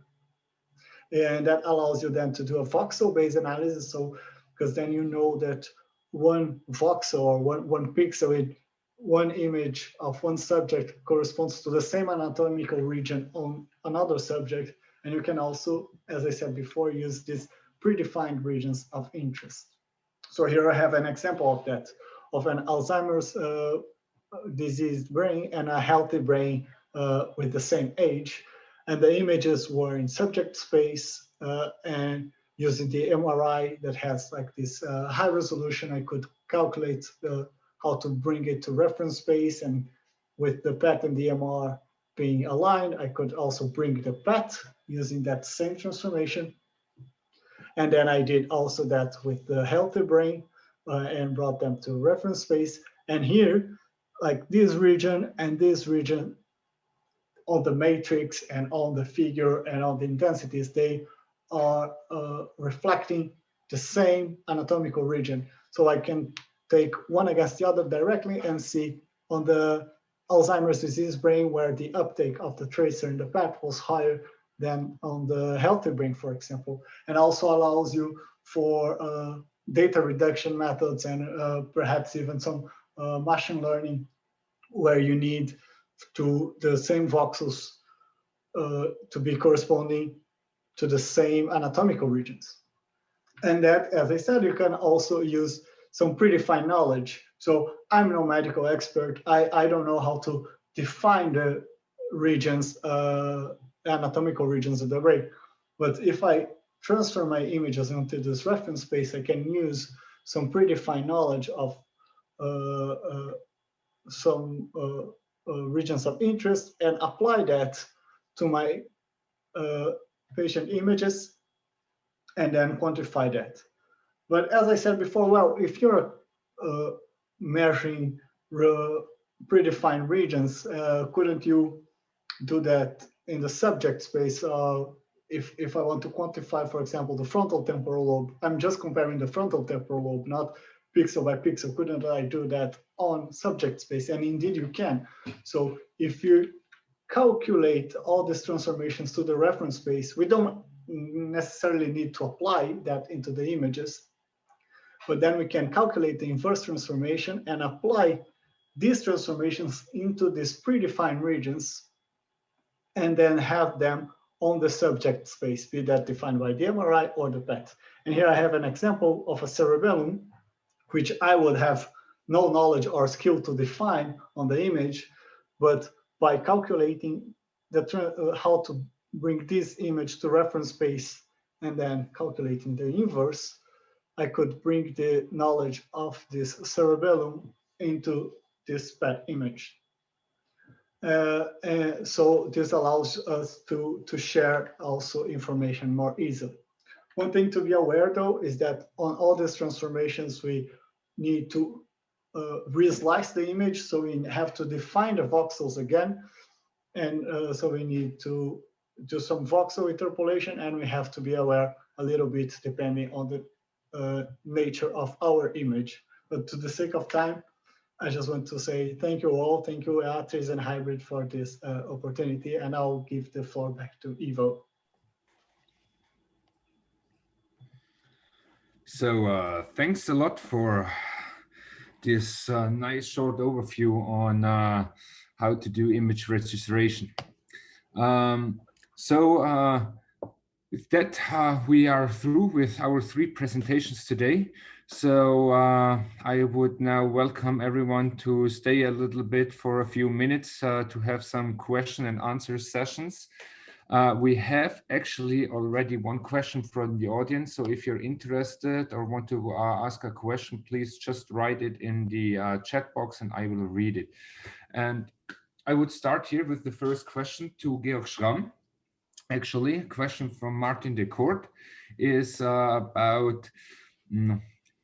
And that allows you then to do a voxel-based analysis. So, because then you know that one voxel or one pixel in one image of one subject corresponds to the same anatomical region on another subject. And you can also, as I said before, use these predefined regions of interest. So here I have an example of that, of an Alzheimer's diseased brain and a healthy brain with the same age. And the images were in subject space and using the MRI that has like this high resolution, I could calculate how to bring it to reference space, and with the PET and the MR being aligned, I could also bring the PET using that same transformation. And then I did also that with the healthy brain and brought them to reference space. And here, like this region and this region on the matrix and on the figure and on the intensities, they are reflecting the same anatomical region. So I can take one against the other directly and see on the Alzheimer's disease brain where the uptake of the tracer in the PET was higher than on the healthy brain, for example, and also allows you for data reduction methods and perhaps even some machine learning where you need to the same voxels to be corresponding to the same anatomical regions. And that, as I said, you can also use some predefined knowledge. So I'm no medical expert. I don't know how to define the regions, anatomical regions of the brain. But if I transfer my images into this reference space, I can use some predefined knowledge of some regions of interest and apply that to my patient images and then quantify that. But as I said before, well, if you're measuring predefined regions, couldn't you do that in the subject space? If I want to quantify, for example, the frontal temporal lobe, I'm just comparing the frontal temporal lobe, not pixel by pixel. Couldn't I do that on subject space? And indeed you can. So if you calculate all these transformations to the reference space, we don't necessarily need to apply that into the images, but then we can calculate the inverse transformation and apply these transformations into these predefined regions and then have them on the subject space, be that defined by the MRI or the PET. And here I have an example of a cerebellum, which I would have no knowledge or skill to define on the image, but by calculating how to bring this image to reference space and then calculating the inverse, I could bring the knowledge of this cerebellum into this PET image. And so this allows us to share also information more easily. One thing to be aware though is that on all these transformations, we need to reslice the image. So we have to define the voxels again. And so we need to do some voxel interpolation, and we have to be aware a little bit depending on the nature of our image. But to the sake of time, I just want to say thank you all. Thank you, EATx and Hybrid, for this opportunity. And I'll give the floor back to Ivo. So thanks a lot for this nice short overview on how to do image registration. With that, we are through with our 3 presentations today. So I would now welcome everyone to stay a little bit for a few minutes to have some question and answer sessions. We have actually already one question from the audience. So if you're interested or want to ask a question, please just write it in the chat box and I will read it. And I would start here with the first question to Georg Schramm. Actually, a question from Martin Decourt is about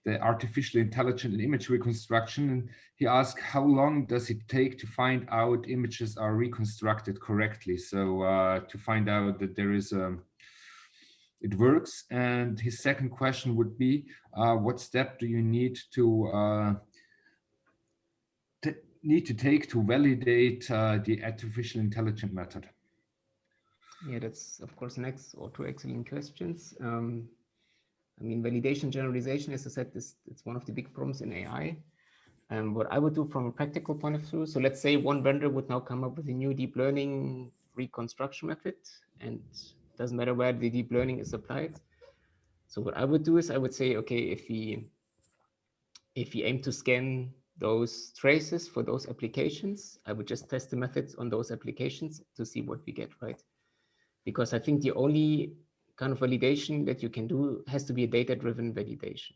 the artificially intelligent and image reconstruction. And he asked, how long does it take to find out images are reconstructed correctly? So to find out that there is it works. And his second question would be, what step do you need to need to take to validate the artificial intelligence method? Yeah, that's of course next or two excellent questions. I mean, validation generalization, as I said, it's one of the big problems in AI. What I would do from a practical point of view, so let's say one vendor would now come up with a new deep learning reconstruction method, and it doesn't matter where the deep learning is applied. So what I would do is I would say, okay, if we aim to scan those traces for those applications, I would just test the methods on those applications to see what we get, right? Because I think the only kind of validation that you can do has to be a data-driven validation.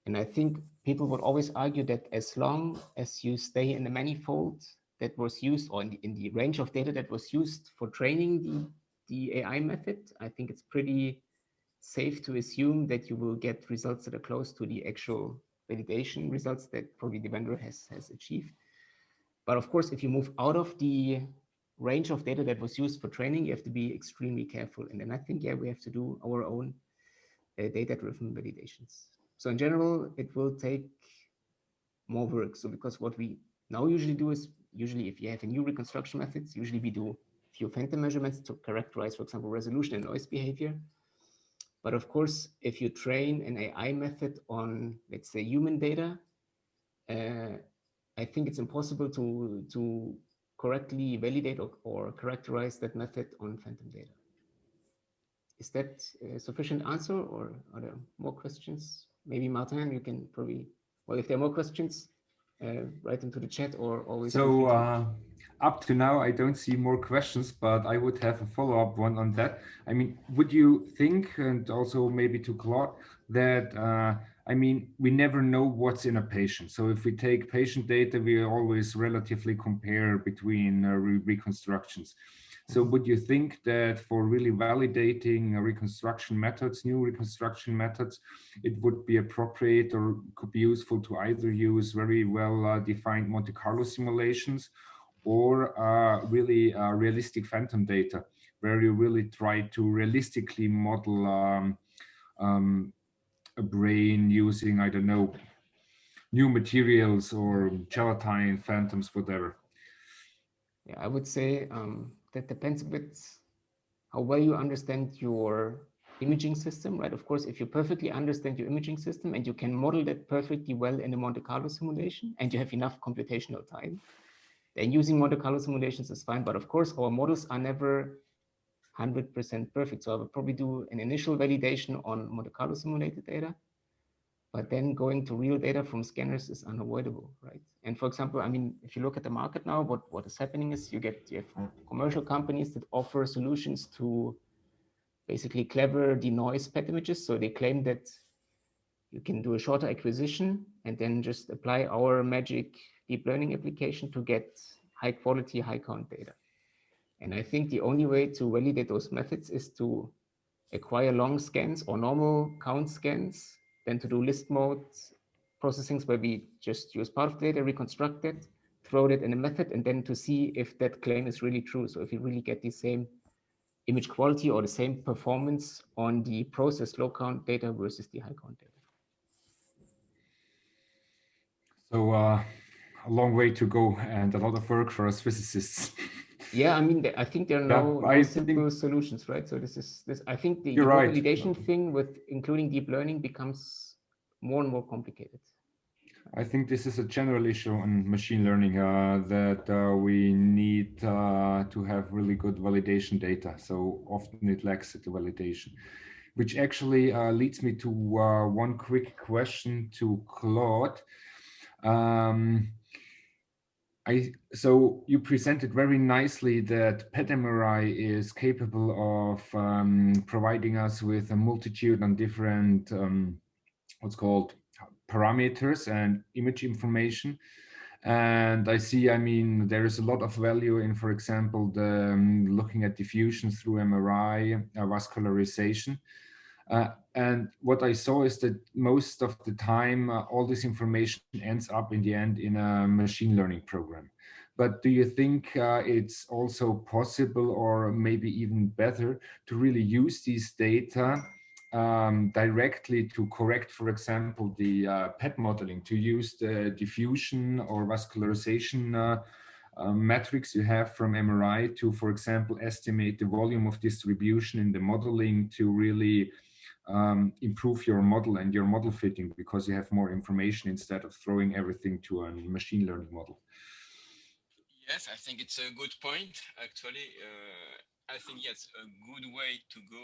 And I think people would always argue that as long as you stay in the manifold that was used, or in the range of data that was used for training the AI method, I think it's pretty safe to assume that you will get results that are close to the actual validation results that probably the vendor has achieved. But of course, if you move out of the range of data that was used for training, you have to be extremely careful. And then I think, yeah, we have to do our own data-driven validations. So in general, it will take more work. So because what we now usually do is, usually if you have a new reconstruction methods, usually we do a few phantom measurements to characterize, for example, resolution and noise behavior. But of course, if you train an AI method on, let's say, human data, I think it's impossible to correctly validate or characterize that method on phantom data. Is that a sufficient answer, or are there more questions? Maybe Martin, you can probably, well, if there are more questions, write into the chat or always. So up to now, I don't see more questions, but I would have a follow-up one on that. I mean, would you think, and also maybe to Claude, that I mean, we never know what's in a patient. So if we take patient data, we always relatively compare between reconstructions. So would you think that for really validating reconstruction methods, new reconstruction methods, it would be appropriate or could be useful to either use very well defined Monte Carlo simulations or really realistic phantom data, where you really try to realistically model a brain using, I don't know, new materials or gelatine phantoms, whatever? Yeah, I would say that depends a bit how well you understand your imaging system, right? Of course, if you perfectly understand your imaging system and you can model that perfectly well in a Monte Carlo simulation and you have enough computational time, then using Monte Carlo simulations is fine. But of course, our models are never 100% perfect. So I would probably do an initial validation on Monte Carlo simulated data, but then going to real data from scanners is unavoidable, right? And for example, I mean, if you look at the market now, what is happening is you have commercial companies that offer solutions to basically clever denoise PET images. So they claim that you can do a shorter acquisition and then just apply our magic deep learning application to get high quality, high count data. And I think the only way to validate those methods is to acquire long scans or normal count scans, then to do list mode processings where we just use part of the data, reconstruct it, throw it in a method, and then to see if that claim is really true. So if you really get the same image quality or the same performance on the processed low count data versus the high count data. So a long way to go and a lot of work for us physicists. Yeah, I mean, I think there are no simple solutions, right? So I think the validation thing with including deep learning becomes more and more complicated. I think this is a general issue in machine learning that we need to have really good validation data. So often it lacks the validation, which actually leads me to one quick question to Claude. So you presented very nicely that PET MRI is capable of providing us with a multitude of different what's called parameters and image information. And I see, I mean, there is a lot of value in, for example, the looking at diffusion through MRI, vascularization. And what I saw is that most of the time, all this information ends up in the end in a machine learning program. But do you think it's also possible or maybe even better to really use these data directly to correct, for example, the PET modeling, to use the diffusion or vascularization metrics you have from MRI to, for example, estimate the volume of distribution in the modeling to really improve your model and your model fitting, because you have more information instead of throwing everything to a machine learning model. Yes, I think it's a good point, actually. I think, yes, a good way to go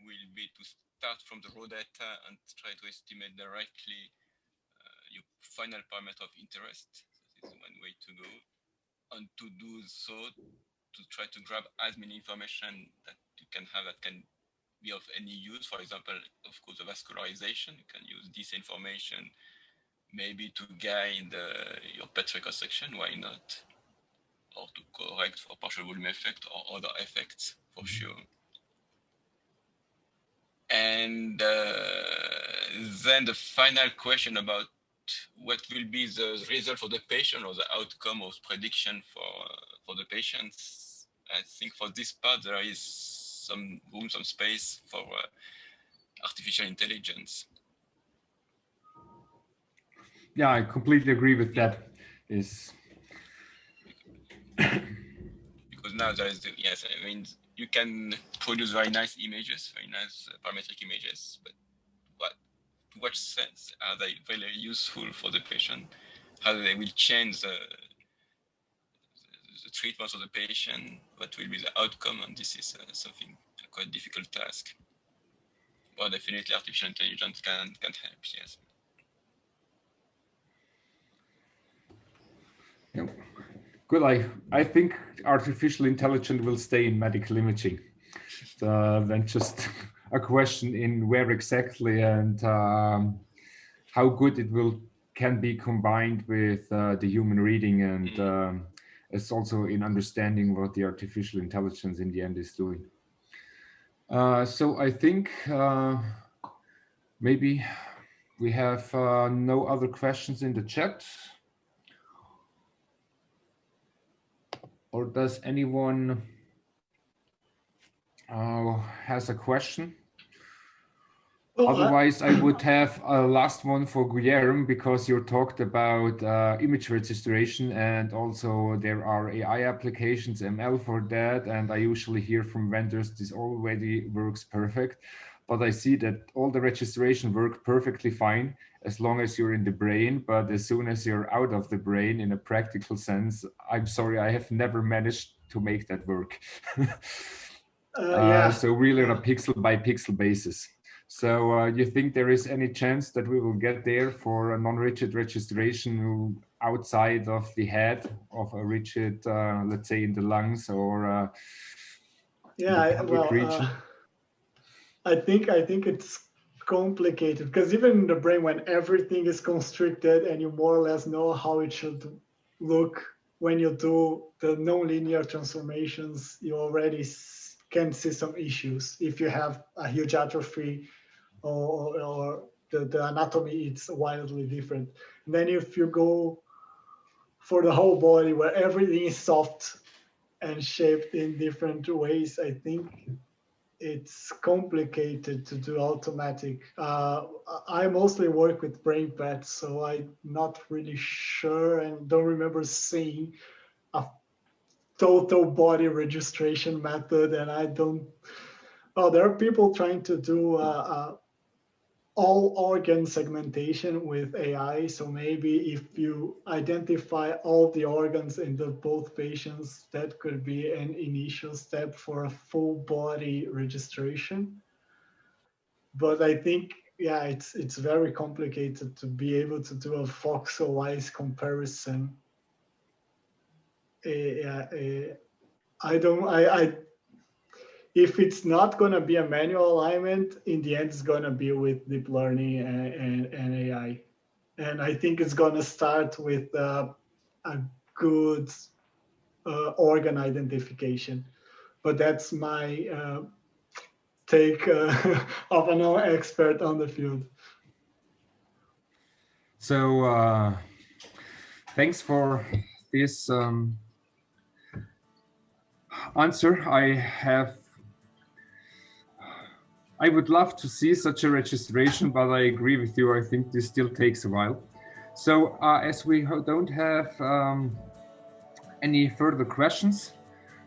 will be to start from the raw data and try to estimate directly your final parameter of interest. This is one way to go. And to do so, to try to grab as many information that you can have that can be of any use. For example, of course, the vascularization, you can use this information maybe to guide your PET reconstruction, why not? Or to correct for partial volume effect or other effects, for sure. And then the final question about what will be the result for the patient or the outcome of prediction for the patients. I think for this part, there is some room, some space for artificial intelligence. Yeah, I completely agree with that. Because now there is, yes, I mean, you can produce very nice images, very nice parametric images, but to what sense are they very useful for the patient? How they will change the treatment of the patient? What will be the outcome? And this is something a quite difficult task. But definitely artificial intelligence can help, yes. Yeah. Good. I think artificial intelligence will stay in medical imaging. Then just a question in where exactly and how good it can be combined with the human reading, and it's also in understanding what the artificial intelligence in the end is doing. So I think maybe we have no other questions in the chat. Or does anyone has a question? Well, otherwise, I would have a last one for Guillermo, because you talked about image registration, and also there are AI applications, ML for that. And I usually hear from vendors this already works perfect. But I see that all the registration work perfectly fine as long as you're in the brain. But as soon as you're out of the brain in a practical sense, I'm sorry, I have never managed to make that work. Yeah. So really on a pixel by pixel basis. So you think there is any chance that we will get there for a non-rigid registration outside of the head of a rigid, let's say in the lungs or yeah, well, region? I think it's complicated, because even in the brain, when everything is constricted and you more or less know how it should look, when you do the nonlinear transformations, you already can see some issues. If you have a huge atrophy or the anatomy, it's wildly different. And then if you go for the whole body where everything is soft and shaped in different ways, I think it's complicated to do automatic. I mostly work with brain PET, so I'm not really sure and don't remember seeing a total body registration method. And I don't, well, there are people trying to do all organ segmentation with AI. So maybe if you identify all the organs in both patients, that could be an initial step for a full body registration. But I think, yeah, it's very complicated to be able to do a voxel-wise comparison. If it's not going to be a manual alignment, in the end, it's going to be with deep learning and AI. And I think it's going to start with a good organ identification. But that's my take of an expert on the field. So thanks for this I would love to see such a registration, but I agree with you. I think this still takes a while. So as we don't have any further questions,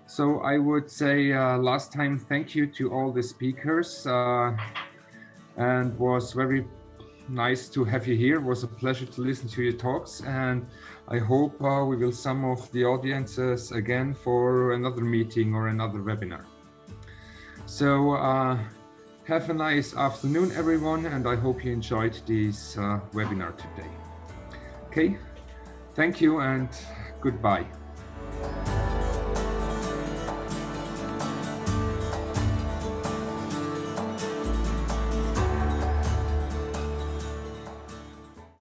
so I would say last time, thank you to all the speakers, and was very nice to have you here. It was a pleasure to listen to your talks, and I hope we will sum of the audiences again for another meeting or another webinar. So have a nice afternoon, everyone, and I hope you enjoyed this webinar today. Okay, thank you and goodbye.